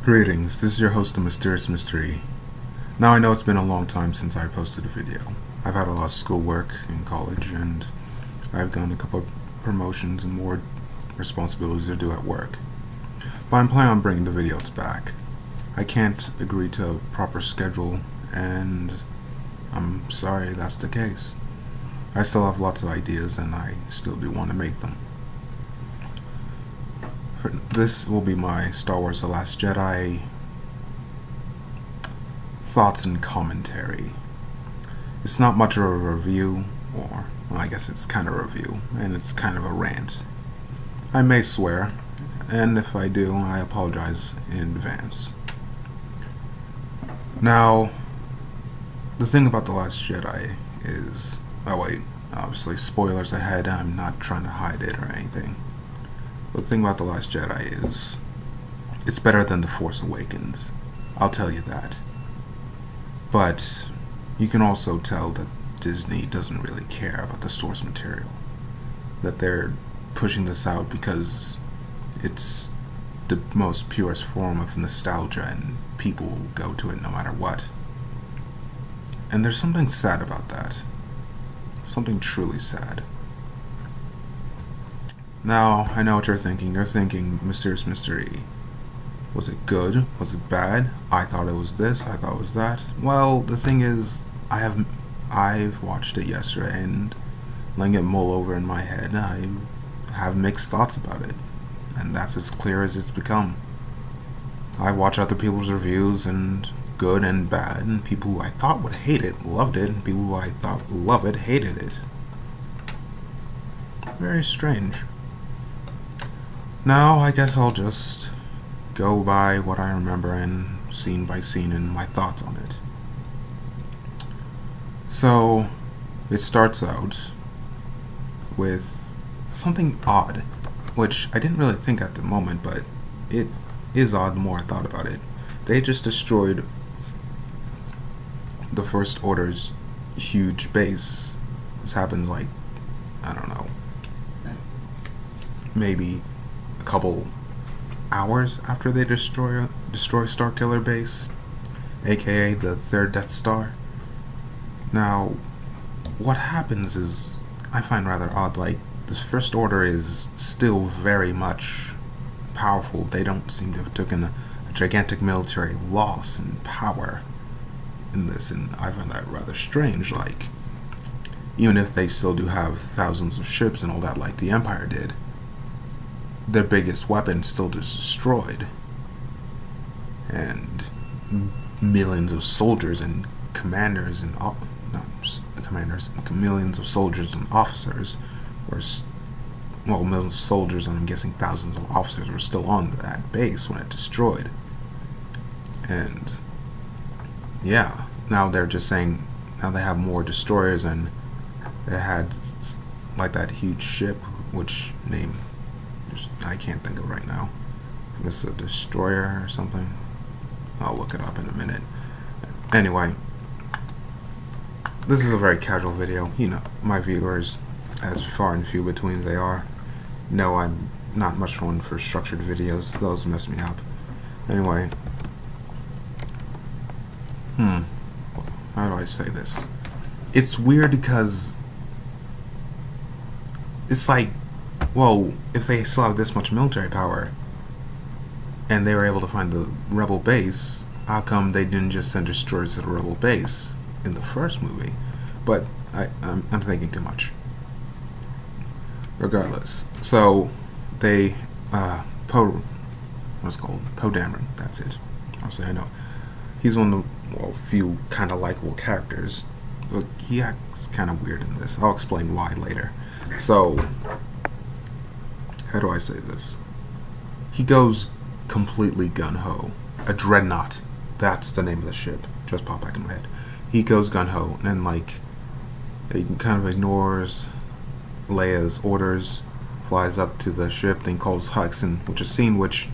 Greetings, this is your host, The Mysterious Mystery. Now I know it's been a long time since I posted a video. I've had a lot of schoolwork in college, and I've done a couple of promotions and more responsibilities to do at work. But I'm planning on bringing the videos back. I can't agree to a proper schedule, and I'm sorry that's the case. I still have lots of ideas, and I still do want to make them. This will be my Star Wars The Last Jedi thoughts and commentary. It's not much of a review, or, well, I guess it's kind of a review, and it's kind of a rant. I may swear, and if I do, I apologize in advance. Now, the thing about The Last Jedi is, oh wait, obviously spoilers ahead, I'm not trying to hide it or anything. The thing about The Last Jedi is, it's better than The Force Awakens. I'll tell you that. But you can also tell that Disney doesn't really care about the source material. That they're pushing this out because it's the most purest form of nostalgia and people will go to it no matter what. And there's something sad about that. Something truly sad. Now, I know what you're thinking. You're thinking, Mysterious Mystery. Was it good? Was it bad? I thought it was this. I thought it was that. Well, the thing is, I've watched it yesterday, and letting it mull over in my head, I have mixed thoughts about it. And that's as clear as it's become. I watch other people's reviews, and good and bad, and people who I thought would hate it loved it, and people who I thought love it hated it. Very strange. Now, I guess I'll just go by what I remember and scene by scene and my thoughts on it. So, it starts out with something odd, which I didn't really think at the moment, but it is odd the more I thought about it. They just destroyed the First Order's huge base. This happens like, I don't know, maybe a couple hours after they destroy Starkiller Base, aka the third Death Star. Now, what happens is, I find rather odd. Like, this First Order is still very much powerful. They don't seem to have taken a gigantic military loss in power in this, and I find that rather strange. Like, even if they still do have thousands of ships and all that like the Empire did, their biggest weapon still just destroyed, and millions of soldiers and commanders and millions of soldiers and officers millions of soldiers and I'm guessing thousands of officers were still on that base when it destroyed. And yeah, now they're just saying now they have more destroyers, and they had like that huge ship, which name I can't think of right now. I guess a destroyer or something. I'll look it up in a minute. Anyway, this is a very casual video. You know, my viewers, as far and few between they are, know I'm not much one for structured videos. Those mess me up. Anyway, how do I say this? It's weird because it's like, well, if they still have this much military power and they were able to find the rebel base, how come they didn't just send destroyers to the rebel base in the first movie? But I'm thinking too much. Regardless, so they Poe Dameron, that's it. I'll say I know. He's one of the few kind of likable characters, but he acts kind of weird in this. I'll explain why later. So, how do I say this? He goes completely gun-ho. A dreadnought. That's the name of the ship. Just popped back in my head. He goes gun-ho, and then, like, he kind of ignores Leia's orders, flies up to the ship, then calls Hux, which is a scene which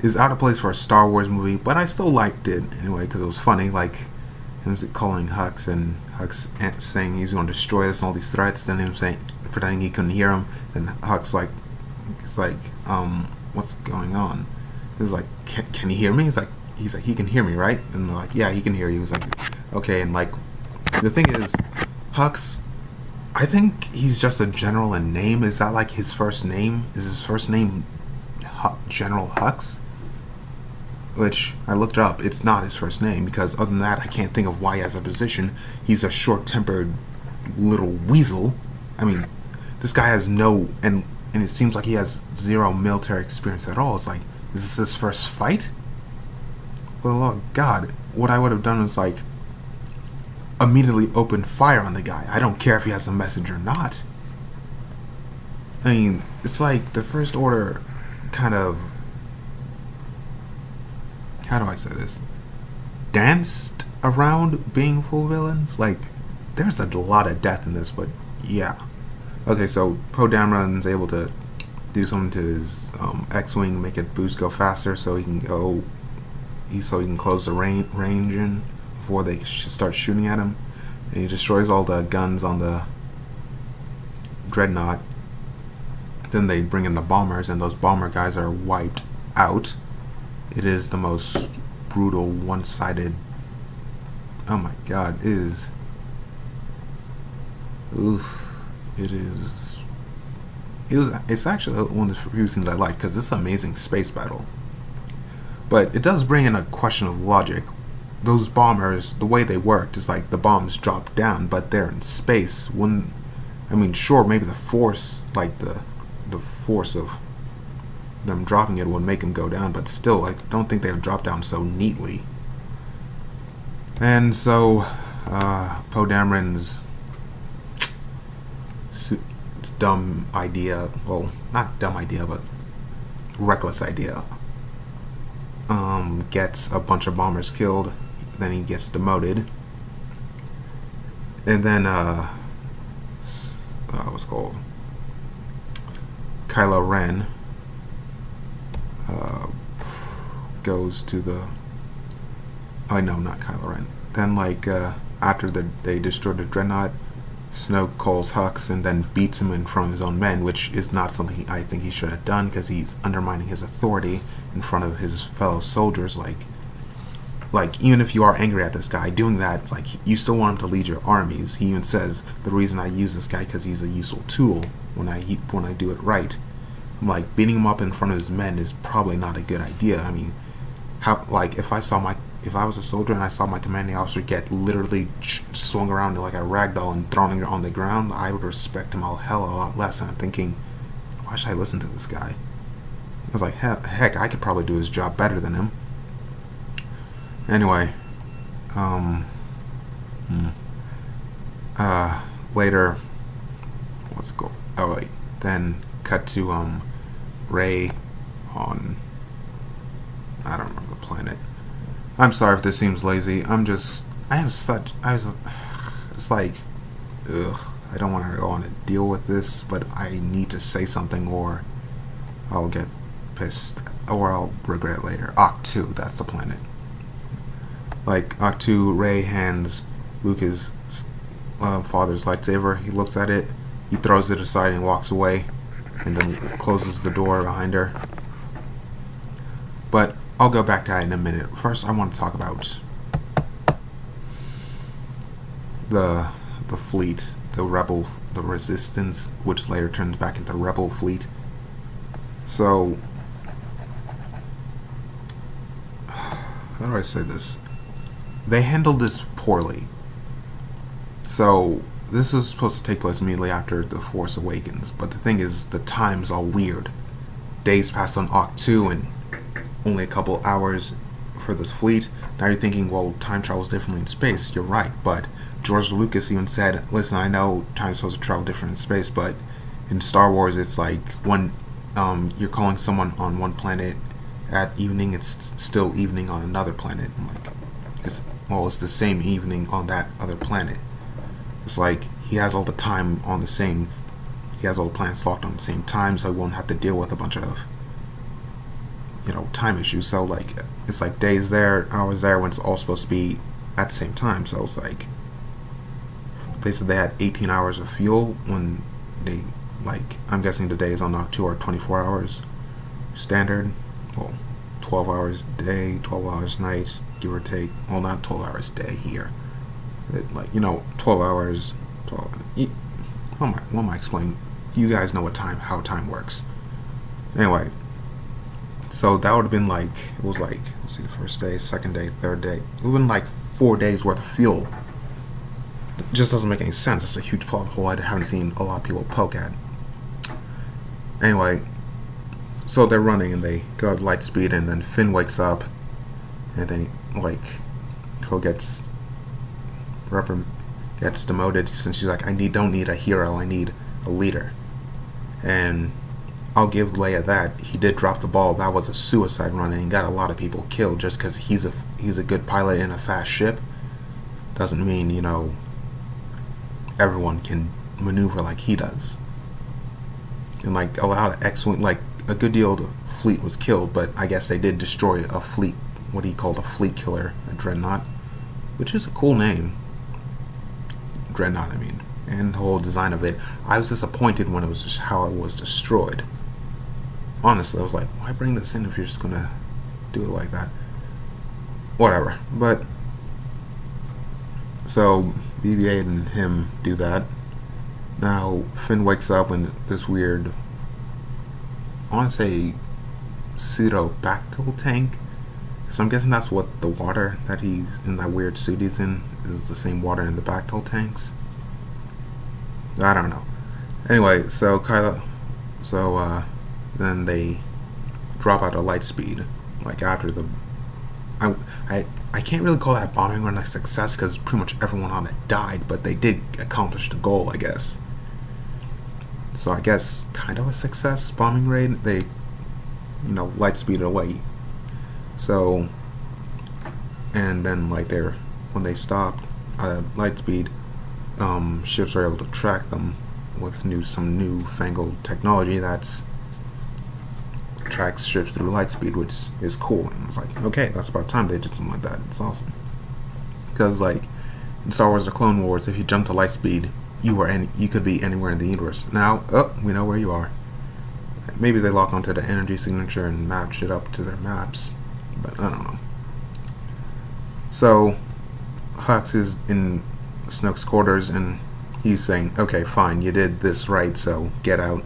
is out of place for a Star Wars movie, but I still liked it anyway, because it was funny, like, him calling Hux, and Hux saying he's going to destroy us and all these threats, then him saying, pretending he couldn't hear him, then Hux, like, it's like, what's going on? He's like, can he hear me? He's like, he can hear me, right? And they're like, yeah, he can hear you. He's like, okay. And like, the thing is, Hux, I think he's just a general in name. Is that like his first name? Is his first name General Hux? Which I looked up. It's not his first name, because other than that, I can't think of why he has a position. He's a short-tempered little weasel. I mean, this guy has and it seems like he has zero military experience at all. It's like, is this his first fight? For the love of God, what I would have done is like immediately open fire on the guy. I don't care if he has a message or not. I mean, it's like the First Order kind of, how do I say this, danced around being full villains. Like, there's a lot of death in this, but yeah. Okay, so Poe Dameron's able to do something to his X-wing, make it boost go faster, so he can close the range in before they start shooting at him. And he destroys all the guns on the dreadnought. Then they bring in the bombers, and those bomber guys are wiped out. It is the most brutal, one-sided. Oh my God! It is. Oof! It is. It's actually one of the few things I like, because it's an amazing space battle. But it does bring in a question of logic. Those bombers, the way they worked is like the bombs drop down, but they're in space. Sure, maybe the force, like the force of them dropping it would make them go down, but still, I don't think they would drop down so neatly. And so, Poe Dameron's dumb idea, well, not dumb idea, but reckless idea, gets a bunch of bombers killed. Then he gets demoted, and then what's called Kylo Ren goes to the. Oh no, not Kylo Ren. Then after they destroy the dreadnought, Snoke calls Hux and then beats him in front of his own men, which is not something I think he should have done, because he's undermining his authority in front of his fellow soldiers. Like, even if you are angry at this guy, doing that, it's like, you still want him to lead your armies. He even says, the reason I use this guy because he's a useful tool when I do it right. I'm like, beating him up in front of his men is probably not a good idea. I mean, if I was a soldier and I saw my commanding officer get literally swung around like a ragdoll and thrown on the ground, I would respect him a lot less. And I'm thinking, why should I listen to this guy? I was like, heck, I could probably do his job better than him. Anyway, later, then cut to Rey on, I don't remember the planet. I'm sorry if this seems lazy. It's like, I don't want to deal with this, but I need to say something or I'll get pissed, or I'll regret it later. Octu, that's the planet. Like, Octu, Rey hands Luke his father's lightsaber. He looks at it, he throws it aside and walks away, and then closes the door behind her. But I'll go back to that in a minute. First, I want to talk about the fleet, the Resistance, which later turns back into Rebel fleet. So, how do I say this? They handled this poorly. So, this is supposed to take place immediately after The Force Awakens, but the thing is, the time's all weird. Days passed on Octu and only a couple hours for this fleet. Now you're thinking, well, time travels differently in space. You're right, but George Lucas even said, listen, I know time's supposed to travel different in space, but in Star Wars, it's like when you're calling someone on one planet at evening, it's still evening on another planet. It's the same evening on that other planet. It's like he has all the time on the same. He has all the planets locked on the same time, so he won't have to deal with a bunch of time issues. So it's like days there, hours there, when it's all supposed to be at the same time. So it's like they said they had 18 hours of fuel when I'm guessing the days on Octu are 24 hours standard. Well, 12 hours day, 12 hours night, give or take. Well, not 12 hours day here. 12 hours. 12. What am I explaining? You guys know how time works. Anyway, so that would have been it was let's see, the first day, second day, third day. It would have been 4 days worth of fuel. It just doesn't make any sense. It's a huge plot hole I haven't seen a lot of people poke at. Anyway, so they're running and they go at light speed, and then Finn wakes up, and then Poe gets demoted since she's like, don't need a hero, I need a leader. And I'll give Leia that. He did drop the ball. That was a suicide run, and he got a lot of people killed just because he's a good pilot in a fast ship. Doesn't mean, everyone can maneuver like he does. And a lot of X-Wing, a good deal of the fleet was killed, but I guess they did destroy a fleet, what he called a fleet killer, a dreadnought, which is a cool name. Dreadnought, I mean. And the whole design of it. I was disappointed when it was just how it was destroyed. Honestly, I was like, why bring this in if you're just gonna do it like that? Whatever. But so BB-8 and him do that. Now Finn wakes up in this weird, I want to say pseudobactyl tank. So I'm guessing that's what the water that he's in, that weird suit he's in, is the same water in the Bactyl tanks. I don't know. Anyway, so then they drop out of light speed, after the. I can't really call that bombing run a success because pretty much everyone on it died, but they did accomplish the goal, I guess. So I guess kind of a success bombing raid. They, light speed away. So, and then when they stopped at light speed, ships are able to track them with some newfangled technology that's tracks ships through light speed, which is cool. And it's okay, that's about time they did something like that. It's awesome. Because in Star Wars: The Clone Wars, if you jump to light speed, you could be anywhere in the universe. Now, we know where you are. Maybe they lock onto the energy signature and match it up to their maps, but I don't know. So Hux is in Snoke's quarters, and he's saying, okay, fine, you did this right, so get out.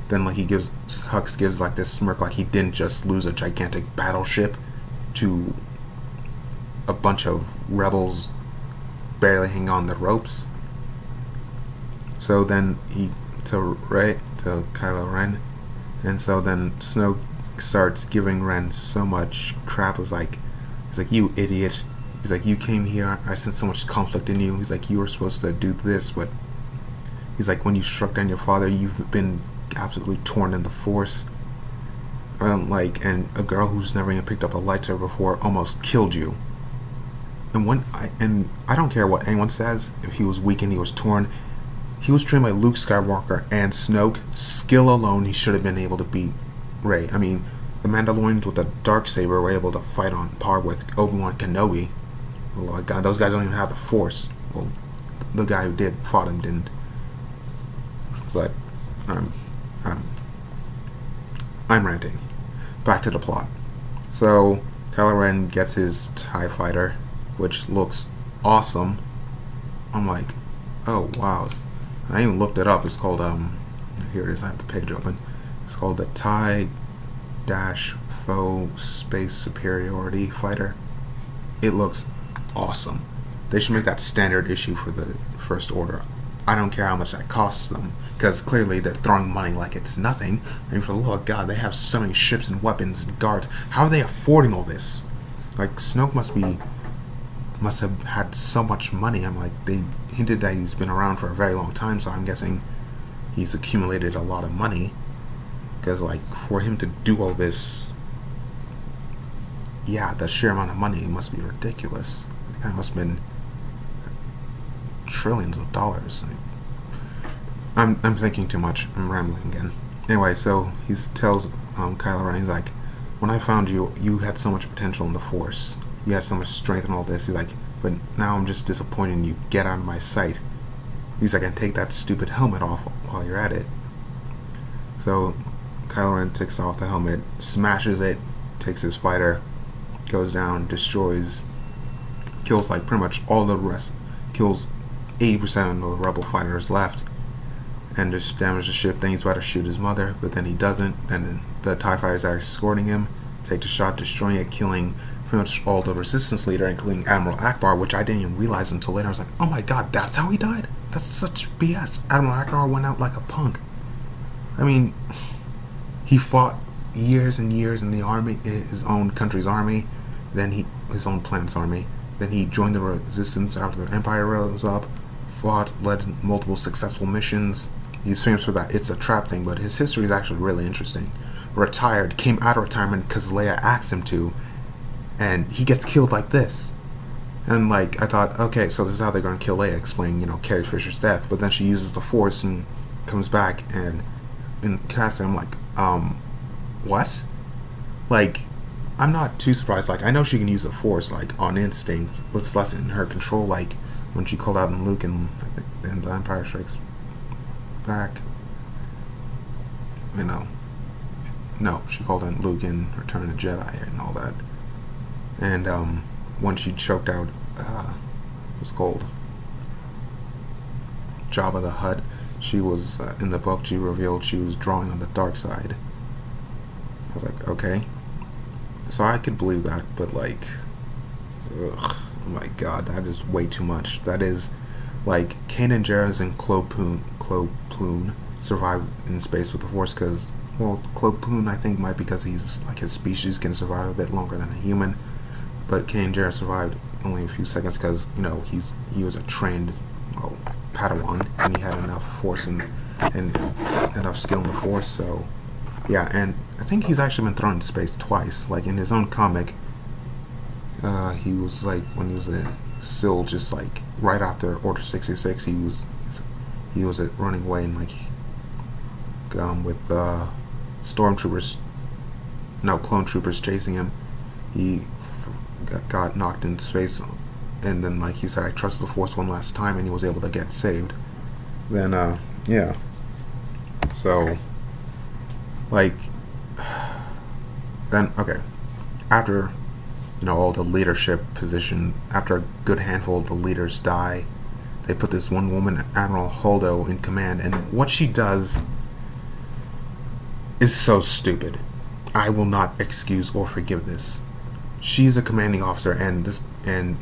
Then Hux gives this smirk, like he didn't just lose a gigantic battleship to a bunch of rebels barely hanging on the ropes. So then to Kylo Ren, and so then Snoke starts giving Ren so much crap. He's like, you idiot. He's like, you came here, I sent so much conflict in you. He's like, you were supposed to do this, but he's like, when you struck down your father, you've been absolutely torn in the Force. And a girl who's never even picked up a lightsaber before almost killed you. And I don't care what anyone says, if he was weak and he was torn, he was trained by Luke Skywalker and Snoke. Skill alone, he should have been able to beat Rey. I mean, the Mandalorians with the Darksaber were able to fight on par with Obi-Wan Kenobi. Oh my god, those guys don't even have the Force. Well, the guy who fought him didn't. But I'm ranting. Back to the plot. So Kylo Ren gets his TIE fighter, which looks awesome. I'm like, oh wow. I even looked it up. It's called here it is, I have the page open. It's called the TIE Faux Space Superiority Fighter. It looks awesome. They should make that standard issue for the First Order. I don't care how much that costs them, because clearly they're throwing money like it's nothing. I mean, for the love of God, they have so many ships and weapons and guards. How are they affording all this? Snoke must have had so much money. I'm like, they hinted that he's been around for a very long time, so I'm guessing he's accumulated a lot of money. Because for him to do all this, yeah, the sheer amount of money must be ridiculous. The guy must have been trillions of dollars. I'm thinking too much. I'm rambling again. Anyway, so he tells Kylo Ren, he's like, when I found you, you had so much potential in the Force. You had so much strength and all this. He's like, but now I'm just disappointed in you. Get out of my sight. He's like, and take that stupid helmet off while you're at it. So Kylo Ren takes off the helmet, smashes it, takes his fighter, goes down, destroys, kills like pretty much all the rest, kills 80% of the rebel fighters left, and just damages the ship. Then he's about to shoot his mother, but then he doesn't. Then the TIE fighters are escorting him, take the shot, destroying it, killing pretty much all the resistance leader, including Admiral Akbar, which I didn't even realize until later. I was like, oh my god, that's how he died? That's such BS. Admiral Akbar went out like a punk. I mean, he fought years and years in the army, in his own country's army, then his own planet's army. Then he joined the resistance after the Empire rose up, fought, led multiple successful missions. He's famous for that It's a Trap thing, but his history is actually really interesting. Retired, came out of retirement because Leia asked him to, and he gets killed like this. And like, I thought, okay, so this is how they're going to kill Leia, explaining, Carrie Fisher's death. But then she uses the Force and comes back, and in casting, I'm like, what? Like, I'm not too surprised. Like, I know she can use the Force, like, on instinct, but it's less in her control, like, when she called out on Luke and The Empire Strikes Back. No, she called on Luke in Return of the Jedi and all that. And, when she choked out, what's called Jabba the Hutt, she was, in the book, she revealed she was drawing on the dark side. I was like, okay. So I could believe that, but like, ugh, oh my god, that is way too much. That is, like, Kanan Jarrus and Clo Plune survive in space with the Force because, well, Clo Plune I think might be because he's, like, his species can survive a bit longer than a human, but Kanan Jarrus survived only a few seconds because, he was a trained, Padawan, and he had enough Force and enough skill in the Force, so, yeah, and I think he's actually been thrown in space twice. Like, in his own comic, he was, like, when he was still just, like, right after Order 66, he was running away and, like, with, stormtroopers, no, clone troopers chasing him. He got knocked into space, and then, like, he said, I trust the Force one last time, and he was able to get saved. Then, yeah. So, like, then, okay, after, all the leadership position, after a good handful of the leaders die, they put this one woman, Admiral Holdo, in command, and what she does is so stupid. I will not excuse or forgive this. She's a commanding officer, and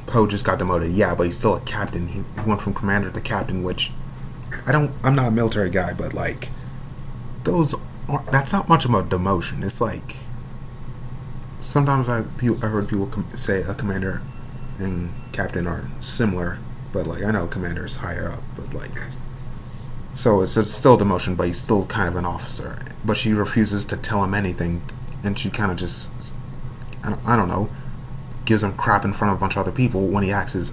Poe just got demoted. Yeah, but he's still a captain. He went from commander to captain, which I'm not a military guy, but like, that's not much of a demotion. It's like, sometimes I heard people say a commander and captain are similar, but like, I know commander is higher up, but like, so it's still a demotion, but he's still kind of an officer. But she refuses to tell him anything, and she kind of just, I don't know, gives him crap in front of a bunch of other people when he asks,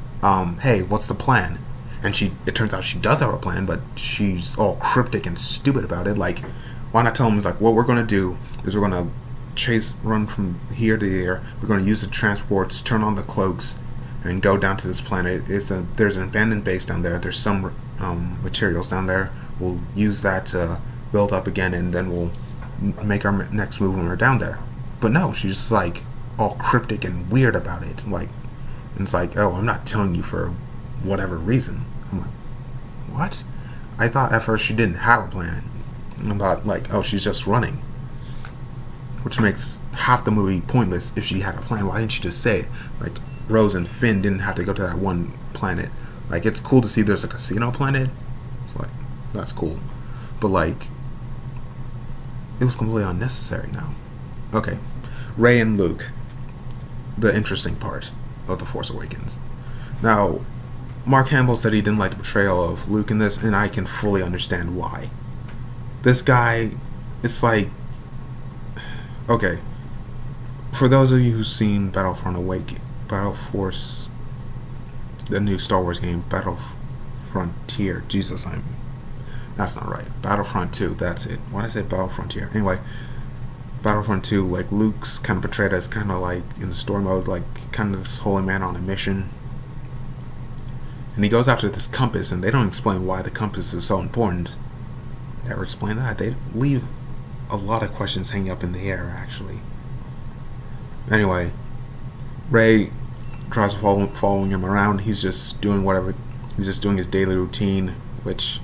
hey, what's the plan? And it turns out she does have a plan, but she's all cryptic and stupid about it. Like, why not tell him, it's like, what we're going to do is we're going to run from here to here, we're going to use the transports, turn on the cloaks, and go down to this planet. There's an abandoned base down there, there's some materials down there, we'll use that to build up again, and then we'll make our next move when we're down there. But no, she's just like all cryptic and weird about it. Like, and it's like, oh, I'm not telling you for whatever reason. I'm like, what? I thought at first she didn't have a plan. I thought, like, oh, she's just running, which makes half the movie pointless. If she had a plan, why didn't she just say it? Like, Rose and Finn didn't have to go to that one planet. Like, it's cool to see there's a casino planet. It's like, that's cool. But like, it was completely unnecessary now. Okay, Rey and Luke, the interesting part of The Force Awakens. Now, Mark Hamill said he didn't like the portrayal of Luke in this, and I can fully understand why. This guy, it's like, okay, for those of you who've seen Battle Force, the new Star Wars game, Battle Frontier, that's not right, Battlefront 2, that's it. Why did I say Battle Frontier? Anyway, Battlefront 2, like, Luke's kind of portrayed as kind of like, in the story mode, like, kind of this holy man on a mission. And he goes after this compass, and they don't explain why the compass is so important. Never explain that. They leave a lot of questions hanging up in the air, actually. Anyway, Ray tries following him around. He's just doing whatever. He's just doing his daily routine, which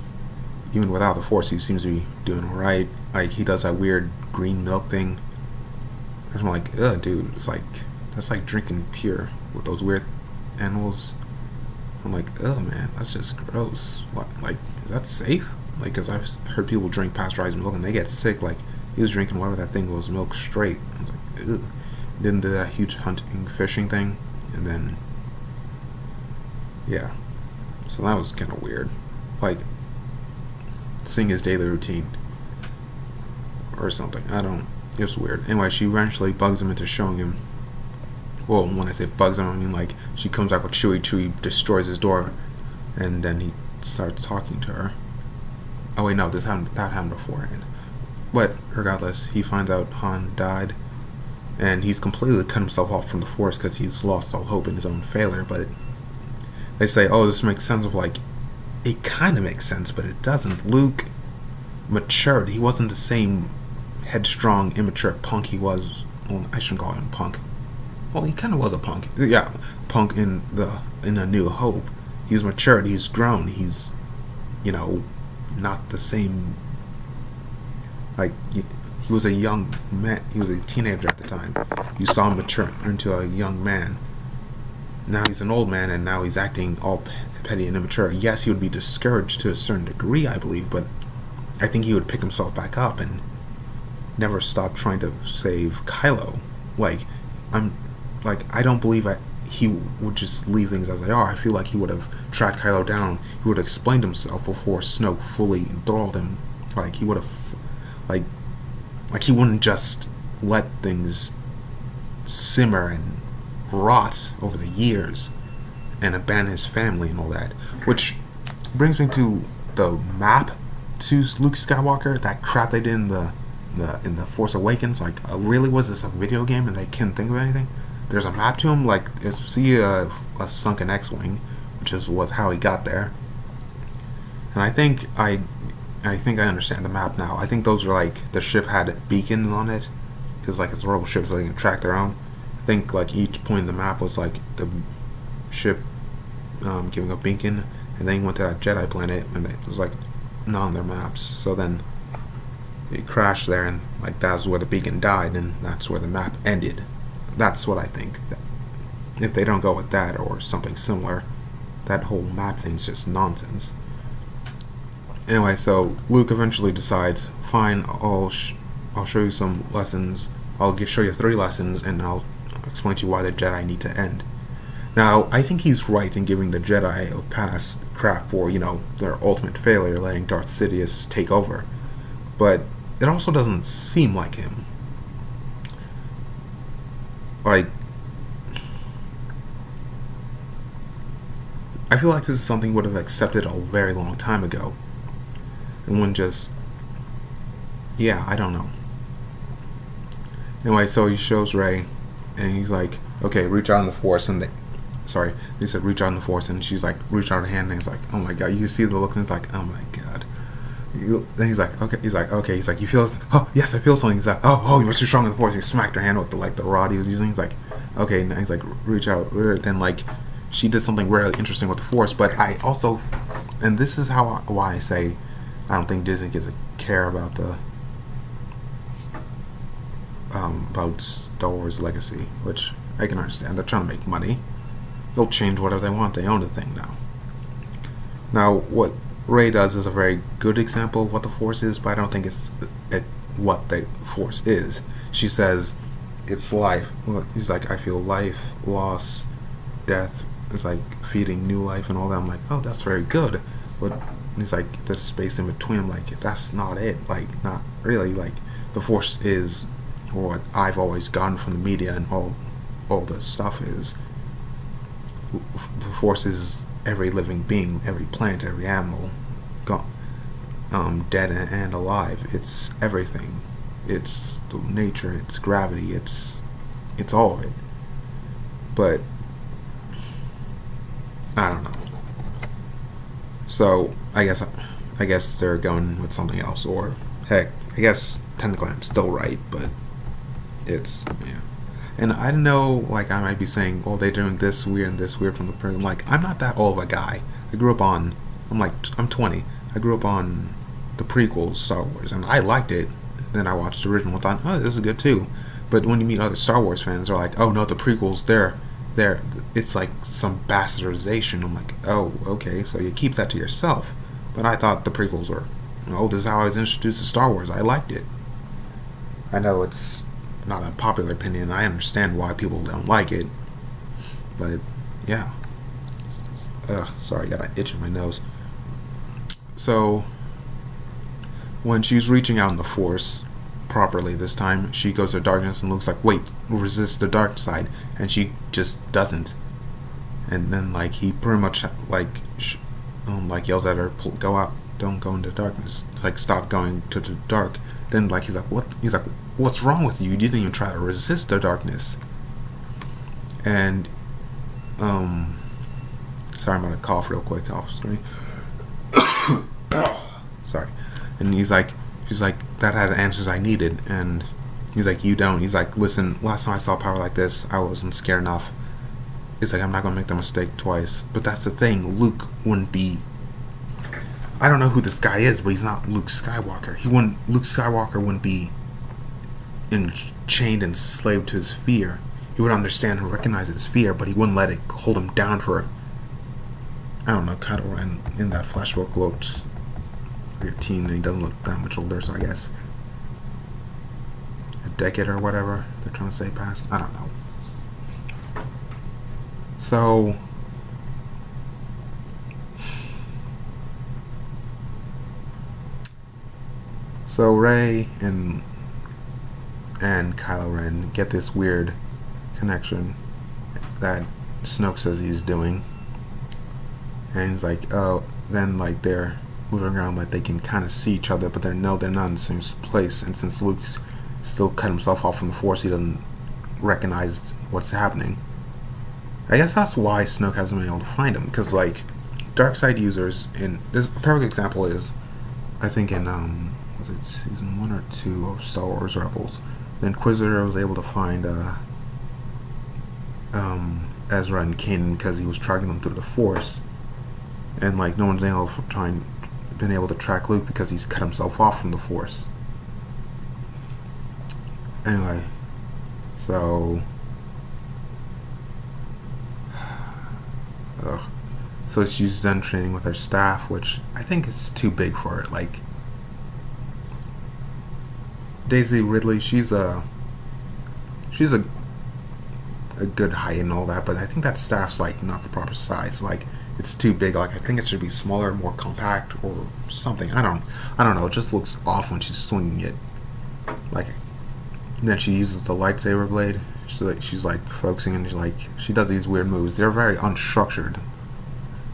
even without the Force, he seems to be doing alright. Like, he does that weird green milk thing. I'm like, ugh, dude. It's like, that's like drinking pure with those weird animals. I'm like, ugh, man, that's just gross. What, like, is that safe? Like, because I've heard people drink pasteurized milk and they get sick. Like, he was drinking whatever that thing was, milk straight. I was like, ugh. Didn't do that huge hunting, fishing thing. And then, yeah. So that was kind of weird. Like, seeing his daily routine or something. I don't. It was weird. Anyway, she eventually bugs him into showing him. Well, when I say bugs him, I mean like she comes back with Chewie. Chewie destroys his door, and then he starts talking to her. Oh wait, no, that happened beforehand. But regardless, he finds out Han died, and he's completely cut himself off from the Force because he's lost all hope in his own failure. But they say, oh, this makes sense of like. It kind of makes sense, but it doesn't. Luke matured. He wasn't the same headstrong, immature punk he was. Well, I shouldn't call him punk. Well, he kind of was a punk. Yeah, punk in A New Hope. He's matured. He's grown. He's, not the same. Like he was a young man. He was a teenager at the time. You saw him mature into a young man. Now he's an old man, and now he's acting all petty and immature. Yes, he would be discouraged to a certain degree, I believe, but I think he would pick himself back up and never stop trying to save Kylo. I don't believe that he would just leave things as they are. I feel like he would have tracked Kylo down. He would have explained himself before Snoke fully enthralled him. Like, he would have, like he wouldn't just let things simmer and rot over the years and abandon his family and all that. Which brings me to the map to Luke Skywalker. That crap they did in the Force Awakens. Like, really, was this a video game and they couldn't think of anything? There's a map to him. Like, see a sunken X-wing, which is how he got there. And I think I understand the map now. I think those are like the ship had beacons on it, because like it's a rebel ship, so they can track their own. I think like each point in the map was like the ship giving a beacon, and then he went to that Jedi planet, and it was like not on their maps. So then it crashed there, and like that's where the beacon died, and that's where the map ended. That's what I think. If they don't go with that or something similar, that whole map thing's just nonsense. Anyway, so Luke eventually decides, fine, I'll show you some lessons. I'll show you 3 lessons, and I'll explain to you why the Jedi need to end. Now, I think he's right in giving the Jedi a pass crap for, their ultimate failure, letting Darth Sidious take over. But it also doesn't seem like him. Like, I feel like this is something he would have accepted a very long time ago. And wouldn't just... Yeah, I don't know. Anyway, so he shows Rey, and he's like, okay, reach out in the Force, and he said reach out in the Force, and she's like, reach out her hand, and he's like, oh my god, you see the look, and he's like, oh my god. Then he's like, okay, you feel this? Oh, yes, I feel something. He's like, oh, you were too strong in the Force. He smacked her hand with the rod he was using. He's like, okay, now he's like, reach out. Then like, she did something really interesting with the Force, but I also, and this is why I say, I don't think Disney gives a care about about Star Wars Legacy, which I can understand. They're trying to make money. They'll change whatever they want. They own the thing now. Now, what Rey does is a very good example of what the Force is, but I don't think it's what the Force is. She says it's life. He's like, I feel life, loss, death. It's like feeding new life and all that. I'm like, oh, that's very good. But he's like, this space in between. I'm like, that's not it. Like, not really. Like, the Force is what I've always gotten from the media and all the stuff is. The Force is every living being, every plant, every animal, dead and alive. It's everything. It's the nature. It's gravity. It's all of it. But I don't know. So I guess they're going with something else. Or heck, I guess technically I'm still right, but it's And I know, like, I might be saying, "Oh, they're doing this weird and this weird from the person." Like, I'm not that old of a guy. I grew up on. I'm 20. I grew up on the prequels, Star Wars, and I liked it. Then I watched the original and thought, "Oh, this is good too." But when you meet other Star Wars fans, they're like, "Oh no, the prequels, they're, it's like some bastardization." I'm like, "Oh, okay, so you keep that to yourself." But I thought the prequels were, oh, this is how I was introduced to Star Wars. I liked it. I know it's not a popular opinion. I understand why people don't like it, but yeah. Sorry, I got an itch in my nose. So when she's reaching out in the Force properly this time, she goes to darkness and Luke's like, "Wait, resist the dark side," and she just doesn't. And then like he pretty much like yells at her, "Go out, don't go into darkness. Like stop going to the dark." Then like he's like, "What?" He's like, "What's wrong with you? You didn't even try to resist the darkness." And sorry, I'm gonna cough real quick off screen. Sorry. And she's like, "That had the answers I needed." And he's like, "You don't." He's like, "Listen, last time I saw power like this, I wasn't scared enough." It's like, "I'm not gonna make the mistake twice." But that's the thing. Luke wouldn't be. I don't know who this guy is, but he's not Luke Skywalker. Luke Skywalker wouldn't be chained and enslaved to his fear. He would understand and recognize his fear, but he wouldn't let it hold him down for. I don't know. Kylo Ren in that flashback looked like a teen, and he doesn't look that much older. So I guess a decade or whatever they're trying to say past. I don't know. So Rey and Kylo Ren get this weird connection that Snoke says he's doing, and he's like, "Oh," then like they're moving around like they can kind of see each other, but they're not in the same place. And since Luke's still cut himself off from the Force, he doesn't recognize what's happening. I guess that's why Snoke hasn't been able to find him, because like dark side users, and this a perfect example is, I think in was it season 1 or 2 of Star Wars Rebels, the Inquisitor was able to find Ezra and Kanan because he was tracking them through the Force, and like no one's been able to track Luke because he's cut himself off from the Force. Anyway, so so she's done training with her staff, which I think is too big for her. Like Daisy Ridley, she's a good height and all that, but I think that staff's like not the proper size. Like it's too big. Like I think it should be smaller, more compact, or something. I don't know. It just looks off when she's swinging it. Like, and then she uses the lightsaber blade. She's like focusing, and she does these weird moves. They're very unstructured.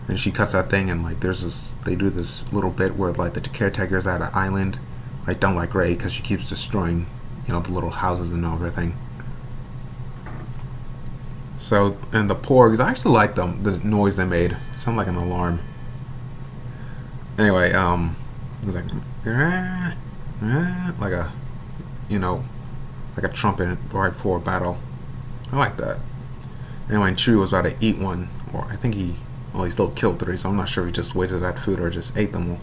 And she cuts that thing, and like they do this little bit where like the caretakers at an island, like don't like Rey because she keeps destroying, the little houses and everything. So, and the porgs, I actually like them. The noise they made sounded like an alarm. Anyway, it was like like a, like a trumpet right before a battle. I like that. Anyway, Chewie was about to eat one, or I think he still killed 3, so I'm not sure if he just waited that food or just ate them.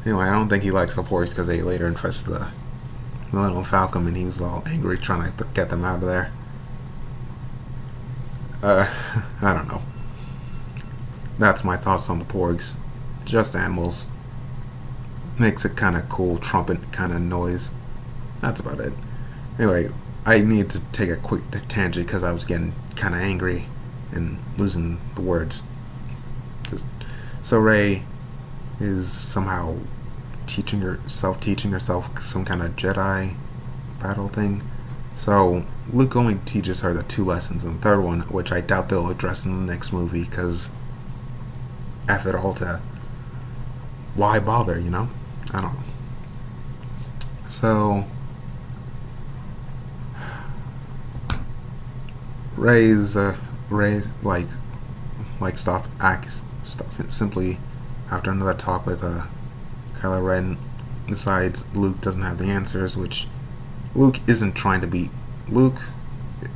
Anyway, I don't think he likes the porgs because they later infested the Millennium Falcon, and he was all angry trying to get them out of there. I don't know. That's my thoughts on the porgs. Just animals. Makes a kind of cool trumpet kind of noise. That's about it. Anyway, I need to take a quick tangent because I was getting kind of angry and losing the words. So Rey is somehow teaching herself some kind of Jedi battle thing. So Luke only teaches her the 2 lessons, and the third one, which I doubt they'll address in the next movie, because F it all to why bother, I don't know. So Rey's stop simply after another talk with Kylo Ren decides Luke doesn't have the answers, which Luke isn't trying to beat. Luke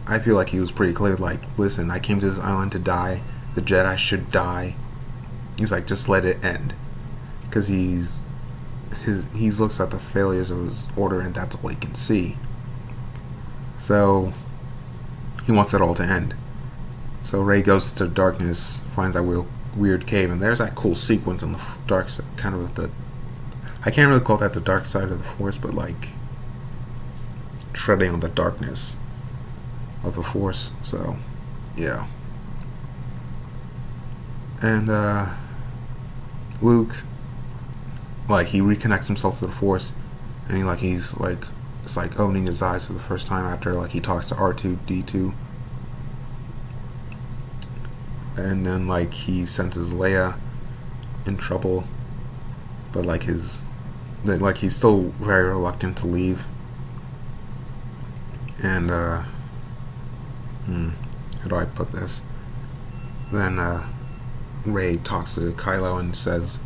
I feel like he was pretty clear. Like, listen, I came to this island to die. The Jedi should die. He's like, just let it end, because he looks at the failures of his order, and that's all he can see. So he wants it all to end. So Rey goes to the darkness, finds that weird cave, and there's that cool sequence on the dark side, kind of the. I can't really call that the dark side of the Force, but like treading on the darkness of the Force. So, yeah. And Luke, like, he reconnects himself to the Force, and he's like, it's like opening his eyes for the first time after like he talks to R2D2, and then like he senses Leia in trouble, but like he's still very reluctant to leave. And how do I put this? Then Rey talks to Kylo and says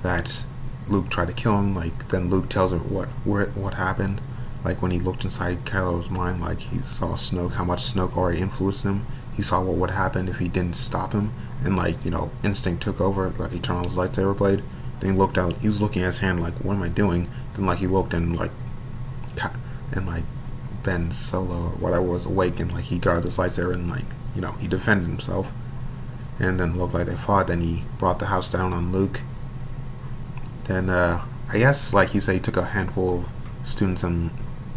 that Luke tried to kill him. Like, then Luke tells her what happened. Like, when he looked inside Kylo's mind, like, he saw Snoke, how much Snoke already influenced him. He saw what would happen if he didn't stop him, and like, instinct took over. Like, he turned on his lightsaber blade. Then he looked out. He was looking at his hand, like, what am I doing? Then like he looked and like Ben Solo or whatever was awake, and like he grabbed his lightsaber and like he defended himself. And then it looked like they fought. Then he brought the house down on Luke. Then I guess like he said he took a handful of students and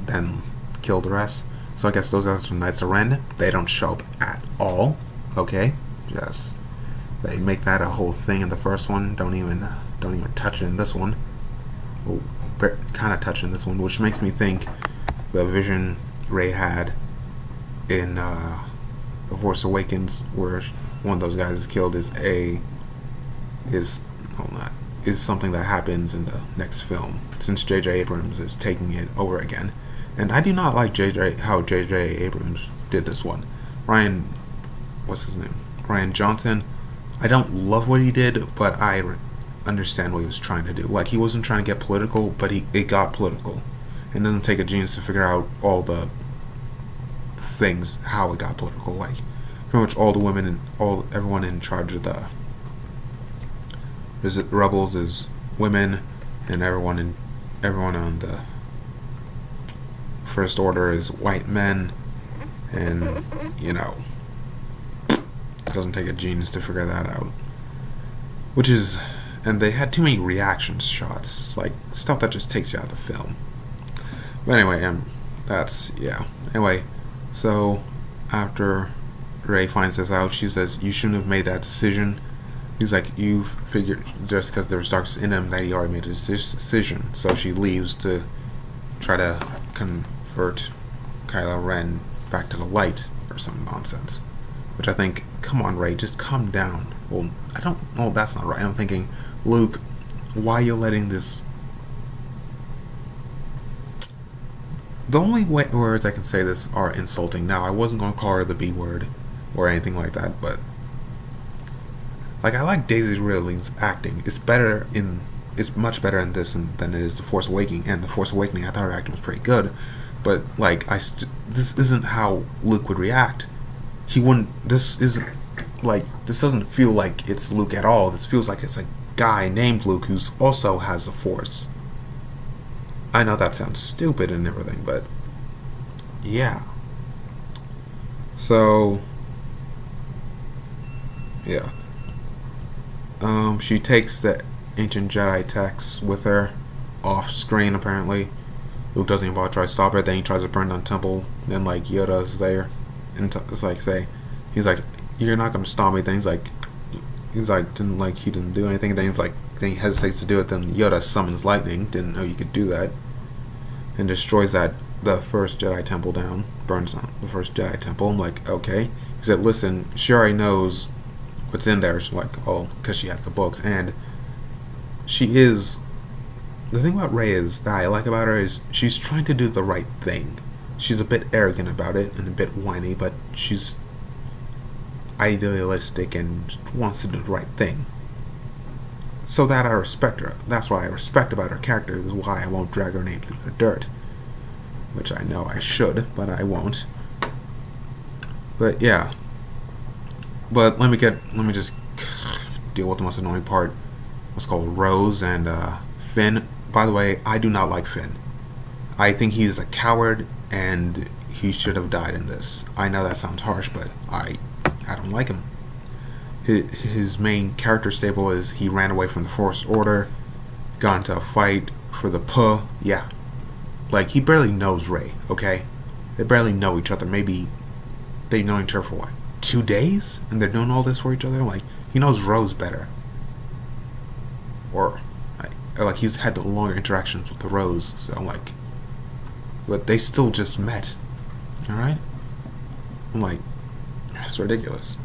then killed the rest. So I guess those are the Knights of Ren. They don't show up at all. Okay, just they make that a whole thing in the first one. Don't even touch it in this one. Well, kind of touch it in this one, which makes me think the vision Rey had in The Force Awakens, where one of those guys is killed, is something that happens in the next film, since J.J. Abrams is taking it over again. And I do not like how J.J. Abrams did this one. Ryan Johnson. I don't love what he did, but I understand what he was trying to do. Like, he wasn't trying to get political, but it got political. It doesn't take a genius to figure out all the things, how it got political. Like, pretty much all the women and everyone in charge of the rebels is women, and everyone on the First Order is white men, and it doesn't take a genius to figure that out. And they had too many reaction shots, like stuff that just takes you out of the film. But anyway, Anyway, so after Rey finds this out, she says, "You shouldn't have made that decision." He's like, "You figured just because there's darkness in him that he already made a decision." So she leaves to try to convert Kylo Ren back to the light or some nonsense. Which I think, come on, Rey, just calm down. Well, that's not right. I'm thinking, Luke, why are you letting this... The only words I can say this are insulting. Now, I wasn't going to call her the B word or anything like that, but like, I like Daisy Ridley's acting. It's much better in this than it is The Force Awakening. And The Force Awakening, I thought her acting was pretty good, but like, this isn't how Luke would react. He wouldn't. This doesn't feel like it's Luke at all. This feels like it's a guy named Luke who also has the Force. I know that sounds stupid and everything, but yeah. So yeah. She takes the ancient Jedi texts with her off screen, apparently. Luke doesn't even bother to try to stop it. Then he tries to burn down the temple. Then like Yoda's there, and it's like he's like, "You're not gonna stop me." Then he didn't do anything. Then he hesitates to do it. Then Yoda summons lightning. Didn't know you could do that, and destroys the first Jedi temple down. Burns down the first Jedi temple. I'm like, okay. He said, "Listen, she already knows what's in there." She's like, "Oh, because she has the books." And she is. The thing about Rey that I like about her is she's trying to do the right thing. She's a bit arrogant about it and a bit whiny, but she's idealistic and wants to do the right thing. So that I respect her. That's what I respect about her character. Is why I won't drag her name through the dirt. Which I know I should, but I won't. But yeah, but let me just deal with the most annoying part. What's called Rose and Finn. By the way, I do not like Finn. I think he's a coward and he should have died in this. I know that sounds harsh, but I don't like him. His main character stable is he ran away from the First Order, got into a fight for the Puh. Yeah, like he barely knows Rey. Okay, they barely know each other. Maybe they've known each other for what, 2 days, and they're doing all this for each other. Like he knows Rose better, or like he's had longer interactions with the Rose. So I'm like, but they still just met. All right, I'm like, that's ridiculous.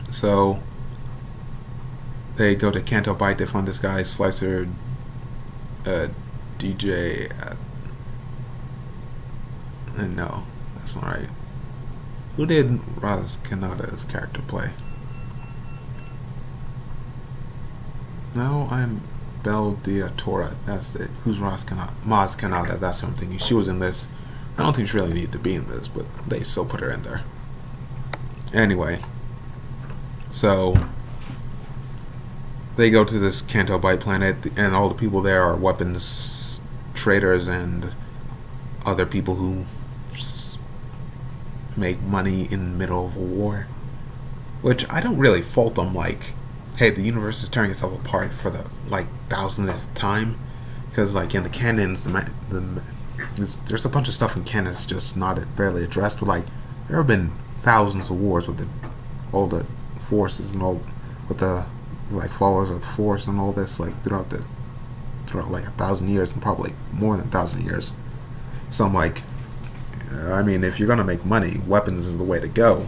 So they go to Canto Bite. They find this guy Slicer, DJ. No, that's not right. Who did Raz Kanata's character play? No, I'm Belle Diatora. That's it. Who's Raz Kanata? Maz Kanata. That's what I'm thinking. She was in this. I don't think she really needed to be in this, but they still put her in there. Anyway, so they go to this Canto Bite planet, and all the people there are weapons traders and other people who make money in the middle of a war. Which I don't really fault them. Like, hey, the universe is tearing itself apart for the like thousandth time, because like in the canons, there's a bunch of stuff in canon that's just not barely addressed. But like, there have been thousands of wars with all the forces and all with the like followers of the Force and all this like throughout like 1,000 years and probably more than 1,000 years. So I'm like, I mean, if you're gonna make money, weapons is the way to go.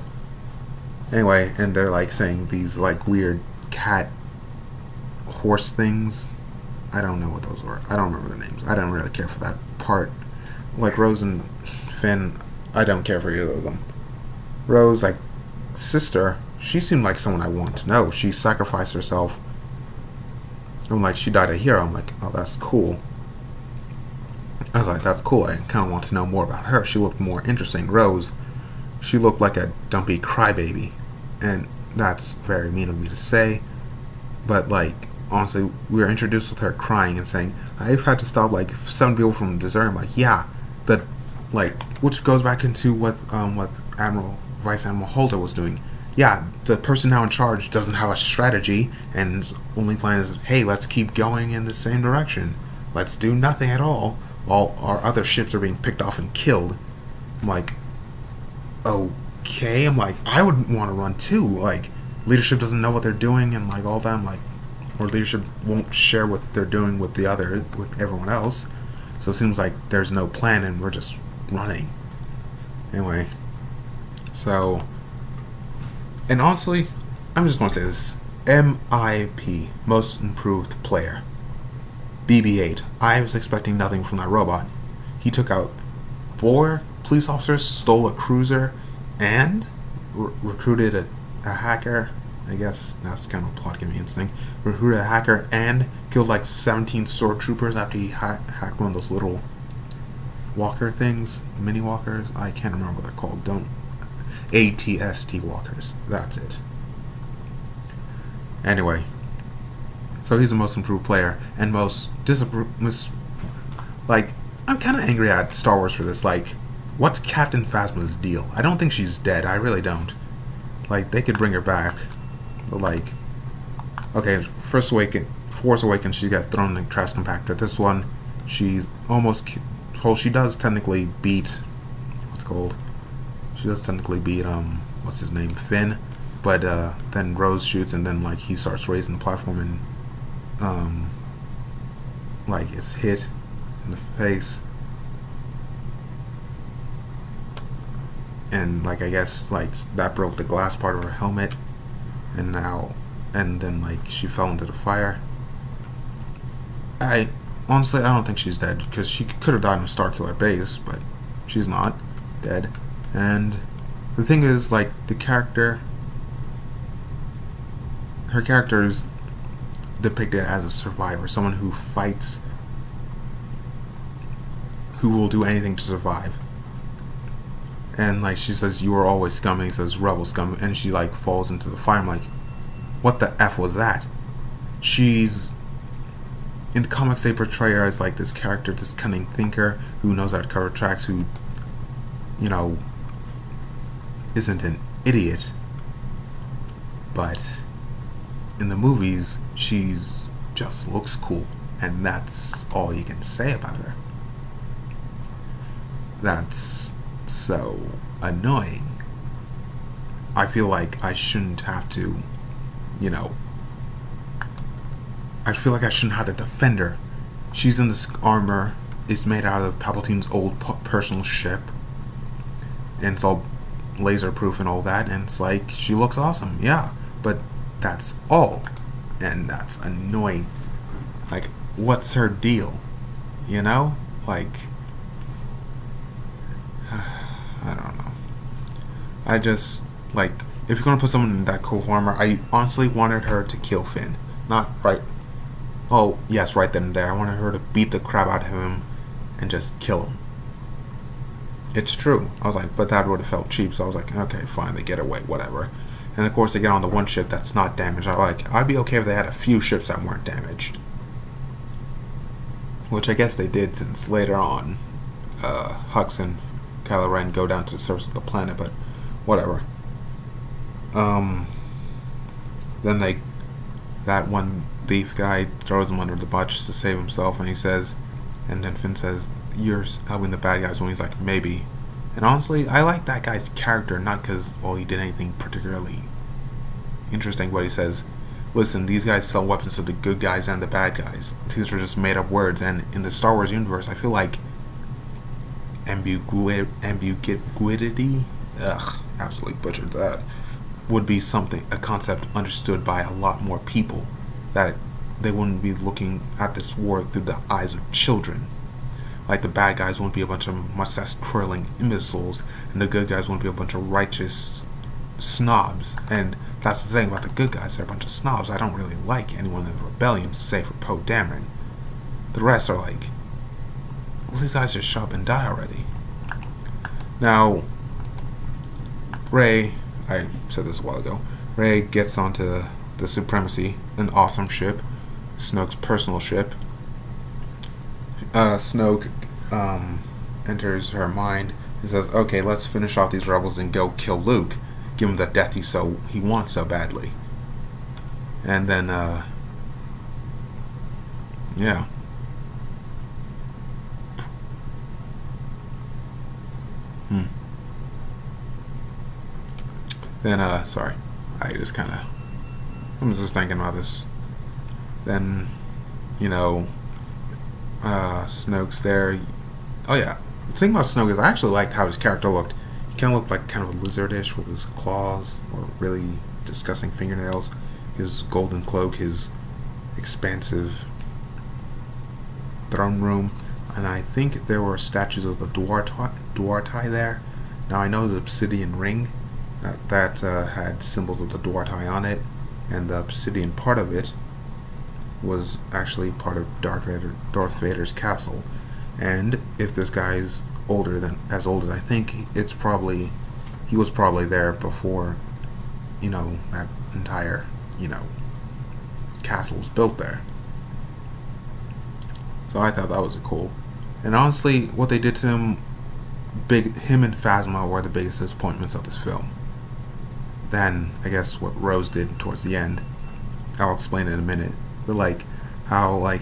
Anyway, and they're like saying these like weird cat horse things. I don't know what those were. I don't remember their names. I don't really care for that part. Like Rose and Finn, I don't care for either of them. Rose, like sister, she seemed like someone I want to know. She sacrificed herself. I'm like, she died a hero. I'm like, oh, that's cool. I was like, that's cool. I kind of want to know more about her. She looked more interesting. Rose, she looked like a dumpy crybaby. And that's very mean of me to say. But, like, honestly, we were introduced with her crying and saying, I've had to stop, like, 7 people from deserting. I'm like, yeah. Which goes back into what Vice Admiral Holder was doing. Yeah, the person now in charge doesn't have a strategy, and his only plan is, hey, let's keep going in the same direction. Let's do nothing at all, while our other ships are being picked off and killed. I'm like, okay. I'm like, I would want to run too. Like, leadership doesn't know what they're doing, and like all that. I'm like, or leadership won't share what they're doing with with everyone else. So it seems like there's no plan, and we're just running. Anyway, so. And honestly, I'm just going to say this. MIP, Most Improved Player. BB-8. I was expecting nothing from that robot. He took out 4 police officers, stole a cruiser, and recruited a hacker. I guess that's kind of a plot convenience thing. Recruited a hacker and killed like 17 stormtroopers after he hacked one of those little walker things. Mini walkers. I can't remember what they're called. ATST walkers. That's it. Anyway, so he's the most improved player and most like, I'm kind of angry at Star Wars for this. Like, what's Captain Phasma's deal? I don't think she's dead. I really don't. Like, they could bring her back, but like, okay, Force Awakens, she got thrown in the trash compactor. This one, she's almost. Well, she does technically beat. What's it called? She does technically beat what's his name, Finn, but then Rose shoots and then like he starts raising the platform and like is hit in the face, and like I guess like that broke the glass part of her helmet, and then like she fell into the fire. Honestly, I don't think she's dead because she could have died in a Starkiller base, but she's not dead. And the thing is, like, her character is depicted as a survivor, someone who fights, who will do anything to survive. And like she says, "You were always scum." And he says, "Rebel scum." And she like falls into the fire. I'm like, what the f was that? She's in the comics they portray her as like this character, this cunning thinker who knows how to cover tracks, who, you know, isn't an idiot. But in the movies, she's just looks cool, and that's all you can say about her. That's so annoying. I feel like I shouldn't have to, you know, I feel like I shouldn't have to defend her. She's in this armor. It's made out of Palpatine's old personal ship, and it's all laser proof and all that. And it's like she looks awesome, yeah, but that's all, and that's annoying. Like, what's her deal? You know, like, I don't know. I just like, if you're gonna put someone in that cool armor, I honestly wanted her to kill Finn, not right. Oh, yes, right then and there. I wanted her to beat the crap out of him and just kill him. It's true. I was like, but that would have felt cheap, so I was like, okay, fine, they get away, whatever. And of course, they get on the one ship that's not damaged. I'd be okay if they had a few ships that weren't damaged. Which I guess they did, since later on, Hux and Kylo Ren go down to the surface of the planet, but whatever. Then that one thief guy throws him under the bus to save himself, and he says, and then Finn says, "You're helping the bad guys," when he's like, "Maybe." And honestly, I like that guy's character, not because, well, he did anything particularly interesting, but he says, "Listen, these guys sell weapons to the good guys and the bad guys. These are just made up words," and in the Star Wars universe, I feel like ambiguity, absolutely butchered that, would be a concept understood by a lot more people, that they wouldn't be looking at this war through the eyes of children. Like, the bad guys won't be a bunch of mustache twirling imbeciles, and the good guys won't be a bunch of righteous snobs. And that's the thing about the good guys, they're a bunch of snobs. I don't really like anyone in the rebellion, save for Poe Dameron. The rest are like, well, these guys just shut up and die already. Now, Rey, I said this a while ago, Rey gets onto the Supremacy, an awesome ship, Snoke's personal ship. Snoke enters her mind and says, "Okay, let's finish off these rebels and go kill Luke, give him the death he wants so badly." And then, yeah. Then, sorry, I was just thinking about this. Then, you know, Snoke's there. Oh yeah, the thing about Snoke is I actually liked how his character looked. He kind of looked like kind of a lizardish with his claws or really disgusting fingernails, his golden cloak, his expansive throne room, and I think there were statues of the Duartai there. Now I know the obsidian ring that had symbols of the Duartai on it, and the obsidian part of it was actually part of Darth Vader's castle. And if this guy's as old as I think, he was probably there before, you know, that entire, you know, castle was built there. So I thought that was cool. And honestly, what they did to him and Phasma were the biggest disappointments of this film. Then I guess what Rose did towards the end, I'll explain in a minute. But like how Rey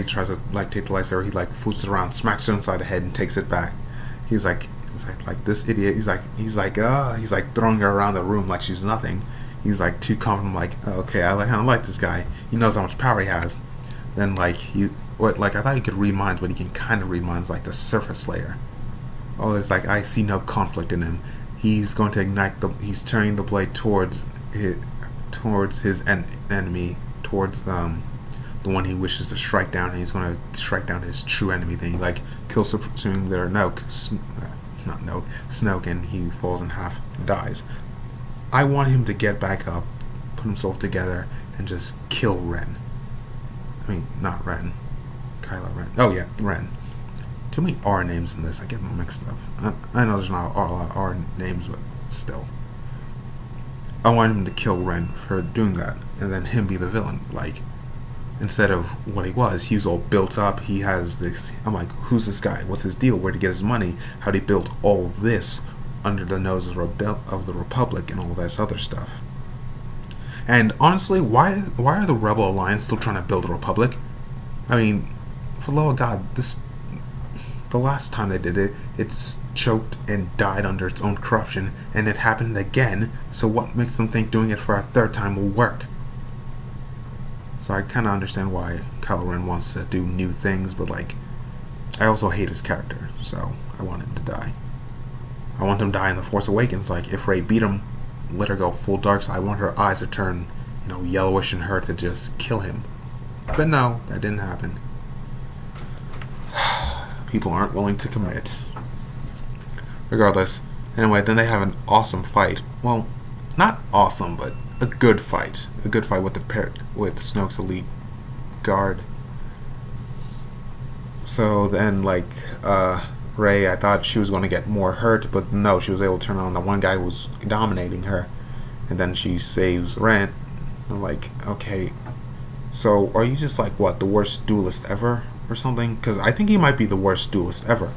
tries to take the lightsaber, he flips it around, smacks it inside the head, and takes it back. He's like this idiot. He's like throwing her around the room like she's nothing. He's like too confident. I'm like, oh, okay, I don't like this guy. He knows how much power he has. Then I thought he could read minds, but he can kind of read minds like the Surface Slayer. Oh, it's like I see no conflict in him. He's going to ignite he's turning the blade towards his enemy, towards the one he wishes to strike down, and he's going to strike down his true enemy. Then he kills Supreme Leader Snoke, and he falls in half and dies. I want him to get back up, put himself together, and just kill Ren. I mean, not Ren. Kylo Ren. Oh yeah, Ren. Too many R names in this. I get them mixed up. I know there's not a lot of R names, but still. I want him to kill Ren for doing that, and then him be the villain. Like, instead of what he was all built up. He has this. I'm like, who's this guy? What's his deal? Where'd he get his money? How'd he build all this under the nose of the Republic and all this other stuff? And honestly, why are the Rebel Alliance still trying to build a Republic? I mean, for the love of God, the last time they did it, it's choked and died under its own corruption, and it happened again, so what makes them think doing it for a third time will work? So I kind of understand why Kylo Ren wants to do new things, but like, I also hate his character, so I want him to die. I want him to die in The Force Awakens. Like, if Rey beat him, let her go full dark side. I want her eyes to turn, yellowish and her to just kill him. But no, that didn't happen. People aren't willing to commit. Regardless, anyway, then they have an awesome fight. Well, not awesome, but a good fight. A good fight with with Snoke's elite guard. So then, like, Rey, I thought she was going to get more hurt, but no, she was able to turn on the one guy who was dominating her, and then she saves Ren. I'm like, okay, so are you just like, what, the worst duelist ever or something? Because I think he might be the worst duelist ever.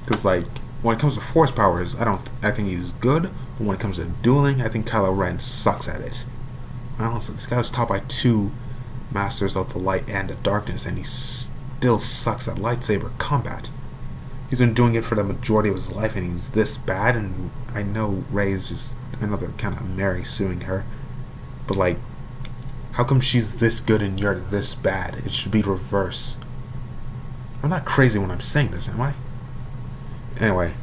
Because, like, when it comes to force powers, I think he's good, but when it comes to dueling, I think Kylo Ren sucks at it. Honestly, this guy was taught by two masters of the light and the darkness, and he still sucks at lightsaber combat. He's been doing it for the majority of his life, and he's this bad, and I know Rey's just another kind of Mary suing her, but like, how come she's this good and you're this bad? It should be reverse. I'm not crazy when I'm saying this, am I? Anyway,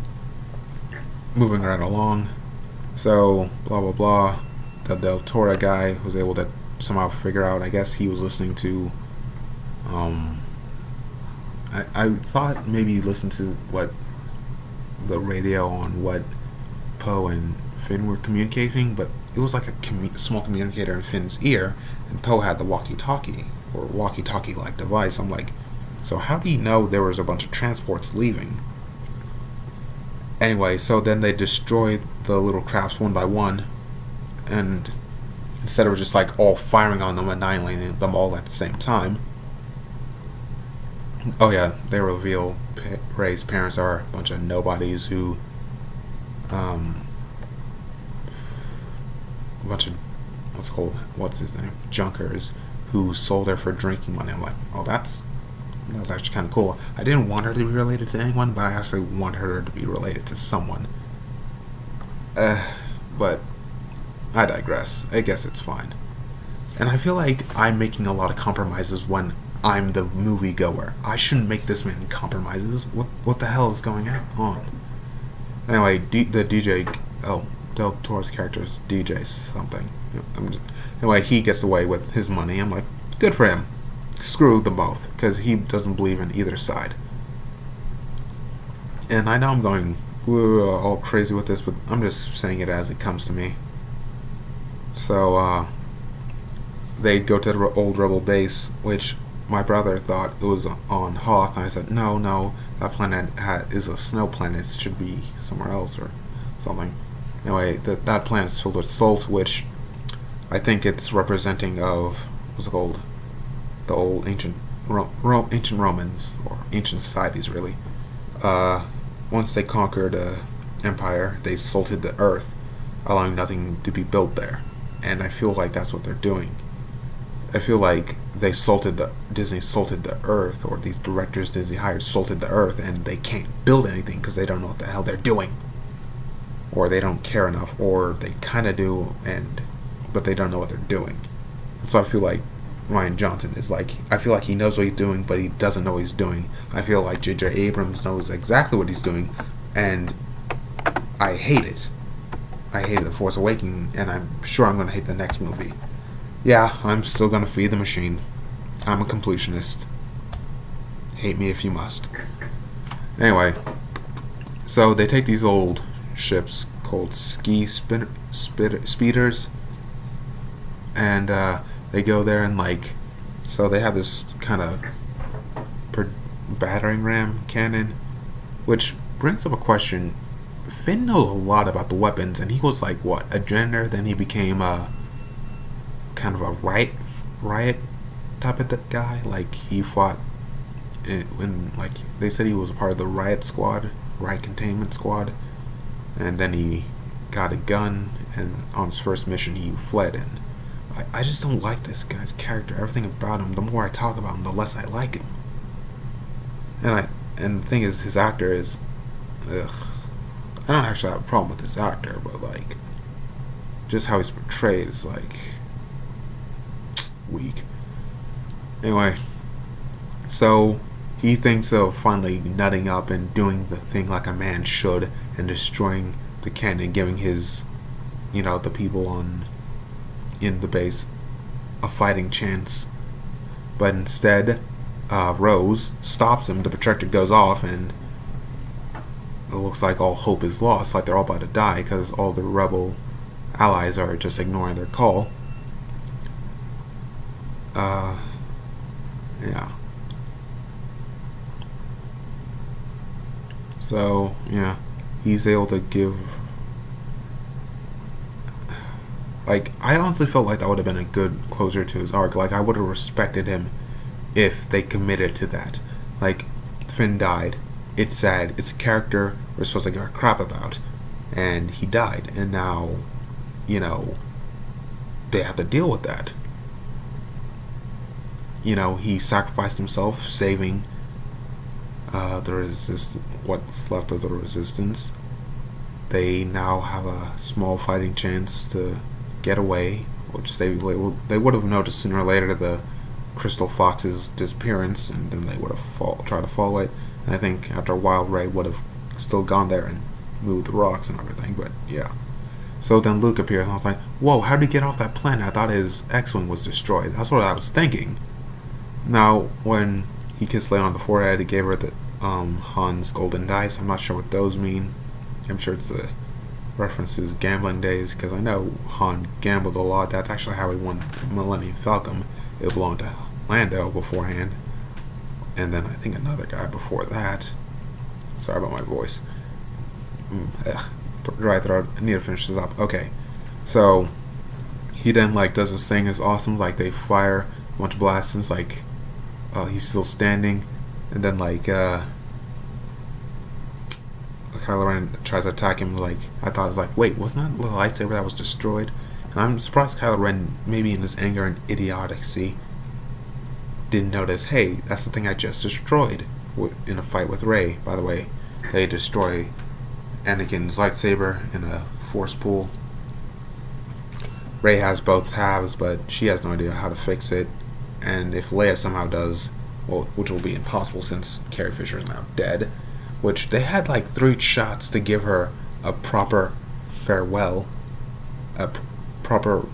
moving right along. So, blah blah blah. The Del Toro guy was able to somehow figure out, I guess he was listening to, I thought maybe he listened to what the radio on what Poe and Finn were communicating, but it was like a small communicator in Finn's ear, and Poe had the walkie-talkie, or walkie-talkie-like device. I'm like, so how do you know there was a bunch of transports leaving? Anyway, so then they destroyed the little crafts one by one, and instead of just like all firing on them, annihilating them all at the same time. Oh yeah, they reveal Rey's parents are a bunch of nobodies who, a bunch of, what's his name, junkers who sold her for drinking money. I'm like, oh, that's actually kind of cool. I didn't want her to be related to anyone, but I actually want her to be related to someone. But I digress. I guess it's fine. And I feel like I'm making a lot of compromises when I'm the moviegoer. I shouldn't make this many compromises. What the hell is going on? Anyway, the DJ. Oh, Del Toro's character is DJ something. Anyway, he gets away with his money. I'm like, good for him. Screw them both, because he doesn't believe in either side. And I know I'm going all crazy with this, but I'm just saying it as it comes to me. So, they go to the old rebel base, which my brother thought it was on Hoth, and I said, no, that planet is a snow planet. It should be somewhere else or something. Anyway, that planet is filled with salt, which I think it's representing of, what's it called? The old ancient Romans, or ancient societies, really. Once they conquered the empire, they salted the earth, allowing nothing to be built there. And I feel like that's what they're doing. I feel like Disney salted the earth, or these directors Disney hired salted the earth, and they can't build anything because they don't know what the hell they're doing, or they don't care enough, or they kind of do, but they don't know what they're doing. So I feel like Rian Johnson is like, I feel like he knows what he's doing, but he doesn't know what he's doing. I feel like J.J. Abrams knows exactly what he's doing, and I hate it. I hated The Force Awakens, and I'm sure I'm going to hate the next movie. Yeah, I'm still going to feed the machine. I'm a completionist. Hate me if you must. Anyway, so they take these old ships called speeders, and they go there and, like, so they have this kind of battering ram cannon, which brings up a question. Finn knows a lot about the weapons, and he was like what, a janitor. Then he became a kind of a riot type of guy. Like he fought when like they said he was a part of the riot containment squad, and then he got a gun, and on his first mission he fled. And I just don't like this guy's character. Everything about him. The more I talk about him, the less I like him. And the thing is, his actor is, ugh. I don't actually have a problem with this actor, but like, just how he's portrayed is like weak. Anyway, so he thinks of finally nutting up and doing the thing like a man should and destroying the cannon, giving his, the people in the base a fighting chance. But instead, Rose stops him. The projector goes off, and it looks like all hope is lost. Like they're all about to die because all the rebel allies are just ignoring their call. Yeah. So, yeah. He's able to give... Like, I honestly felt like that would have been a good closure to his arc. Like, I would have respected him if they committed to that. Like, Finn died. It's sad. It's a character we're supposed to give a crap about. And he died. And now, they have to deal with that. He sacrificed himself, saving what's left of the resistance. They now have a small fighting chance to get away, which they would have noticed sooner or later the Crystal Fox's disappearance, and then they would have tried to follow it. And I think after a while, Rey would have still gone there and moved the rocks and everything. But yeah. So then Luke appears, and I was like, "Whoa! How did he get off that planet? I thought his X-wing was destroyed." That's what I was thinking. Now, when he kissed Leia on the forehead, he gave her the Han's golden dice. I'm not sure what those mean. I'm sure it's a reference to his gambling days, because I know Han gambled a lot. That's actually how he won Millennium Falcon. It belonged to Lando beforehand, and then I think another guy before that. Sorry about my voice. Right there, I need to finish this up. Okay, so he then does this thing. It's awesome. Like they fire a bunch of blasts. Like he's still standing, and then Kylo Ren tries to attack him. Like I thought, it was like, wait, wasn't that the lightsaber that was destroyed? And I'm surprised Kylo Ren, maybe in his anger and idiocy, didn't notice. Hey, that's the thing I just destroyed in a fight with Rey. By the way, they destroy Anakin's lightsaber in a force pool. Rey has both halves, but she has no idea how to fix it. And if Leia somehow does, well, which will be impossible since Carrie Fisher is now dead, which they had 3 shots to give her a proper farewell, a proper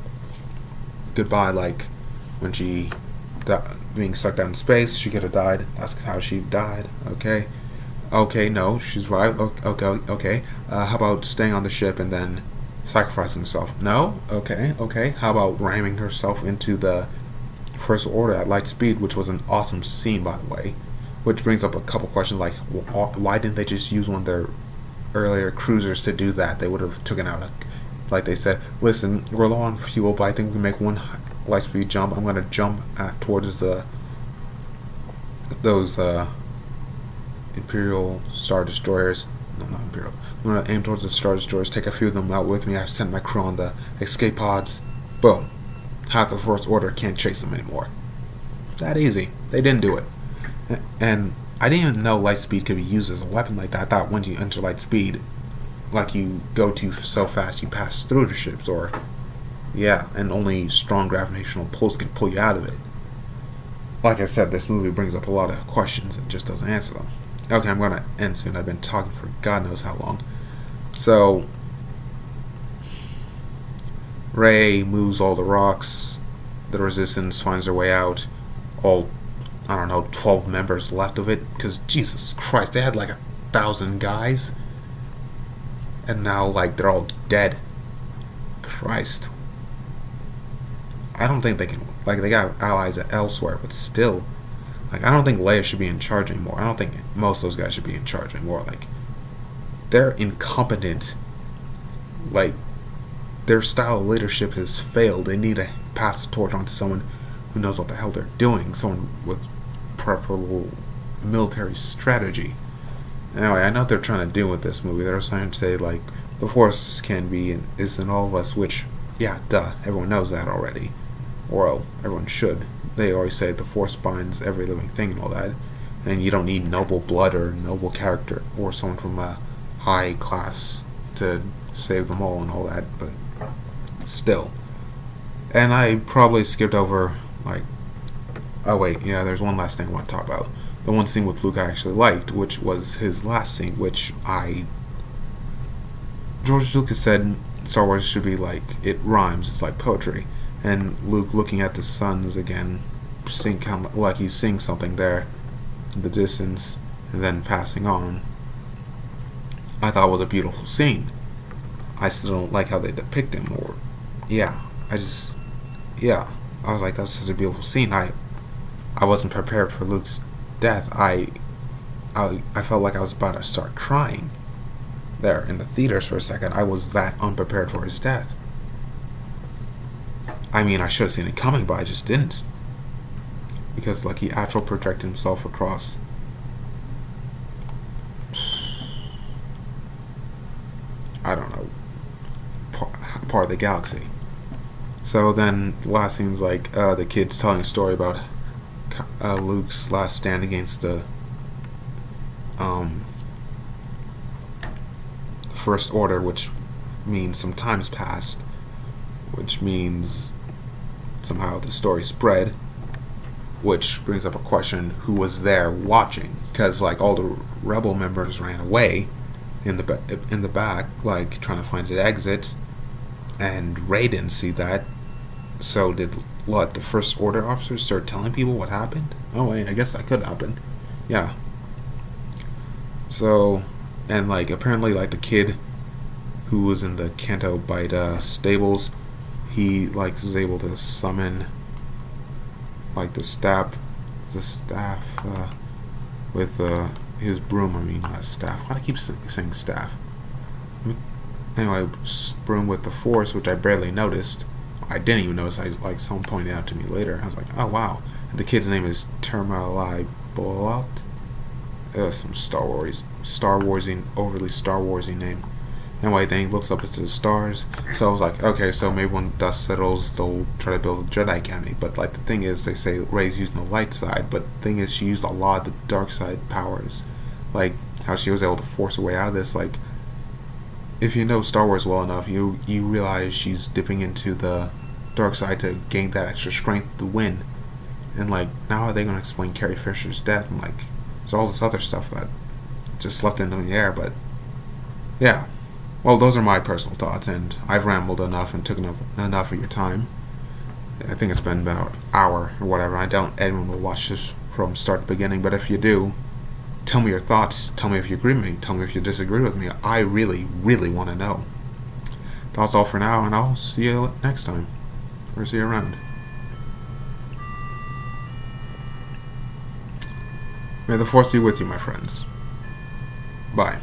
goodbye, like when she being sucked down in space, she could have died. That's how she died. Okay, no, she's right. Okay. How about staying on the ship and then sacrificing herself? No. Okay. How about ramming herself into the First Order at light speed, which was an awesome scene, by the way. Which brings up a couple questions like, why didn't they just use one of their earlier cruisers to do that? They would have taken out like they said, listen, we're low on fuel, but I think we can make one light speed jump. I'm going to jump towards those Imperial Star Destroyers. No, not Imperial. I'm going to aim towards the Star Destroyers, take a few of them out with me. I've sent my crew on the escape pods. Boom. Half the First Order can't chase them anymore. That easy. They didn't do it. And I didn't even know light speed could be used as a weapon like that. I thought when you enter light speed, you go to so fast you pass through the ships, and only strong gravitational pulls can pull you out of it. Like I said, this movie brings up a lot of questions and just doesn't answer them. Okay, I'm going to end soon. I've been talking for God knows how long. So, Rey moves all the rocks. The Resistance finds their way out. All 12 members left of it, because Jesus Christ, they had 1,000 guys, and now they're all dead. Christ, I don't think they can. They got allies elsewhere, but still, Like, I don't think Leia should be in charge anymore. I don't think most of those guys should be in charge anymore. Like, they're incompetent. Like, their style of leadership has failed. They need to pass the torch on to someone who knows what the hell they're doing. Someone with proper military strategy. Anyway, I know what they're trying to do with this movie. They're trying to say, like, the Force can be and is in all of us, which, yeah, duh, everyone knows that already. Well, everyone should. They always say the Force binds every living thing and all that, and you don't need noble blood or noble character or someone from a high class to save them all and all that, but still. And I probably skipped over, like, oh wait, yeah, there's one last thing I want to talk about. The one scene with Luke I actually liked, which was his last scene, which George Lucas said Star Wars should be like, it rhymes, it's like poetry. And Luke looking at the suns again, kind of like he's seeing something there in the distance, and then passing on. I thought it was a beautiful scene. I still don't like how they depict him, or, yeah, I was like, that's such a beautiful scene. I wasn't prepared for Luke's death. I felt like I was about to start crying there in the theaters for a second. I was that unprepared for his death. I mean, I should have seen it coming, but I just didn't. Because, like, he actually projected himself across. I don't know. Part of the galaxy. So then, the last scene's like the kid's telling a story about Luke's last stand against the First Order, which means some time's passed, which means somehow the story spread, which brings up a question: who was there watching? Because, like, all the rebel members ran away in the back, like, trying to find an exit, and Rey didn't see that. So did the First Order officers start telling people what happened? Oh wait, I guess that could happen. Yeah. So, and, like, apparently, like, the kid who was in the Canto Bite stables, he, like, was able to summon, like, the staff with his broom. I mean, not staff. Why do I keep saying staff? Anyway, broom with the Force, which I barely noticed. I didn't even notice. Someone pointed out to me later. I was like, oh wow. And the kid's name is Termalai Bolot. Some Star Warsy, overly Star Warsy name. Anyway, then he looks up into the stars. So I was like, okay, so maybe when dust settles, they'll try to build a Jedi Academy. But, like, the thing is, they say Rey's using the light side, but the thing is, she used a lot of the dark side powers. Like, how she was able to force her way out of this. Like, if you know Star Wars well enough, you realize she's dipping into the dark side to gain that extra strength to win. And, like, now are they going to explain Carrie Fisher's death? And, like, there's all this other stuff that just left into the air, but yeah. Well, those are my personal thoughts, and I've rambled enough and took enough of your time. I think it's been about an hour or whatever. I doubt anyone will watch this from start to beginning, but if you do, tell me your thoughts. Tell me if you agree with me. Tell me if you disagree with me. I really, really want to know. That's all for now, and I'll see you next time. Or see you around. May the Force be with you, my friends. Bye.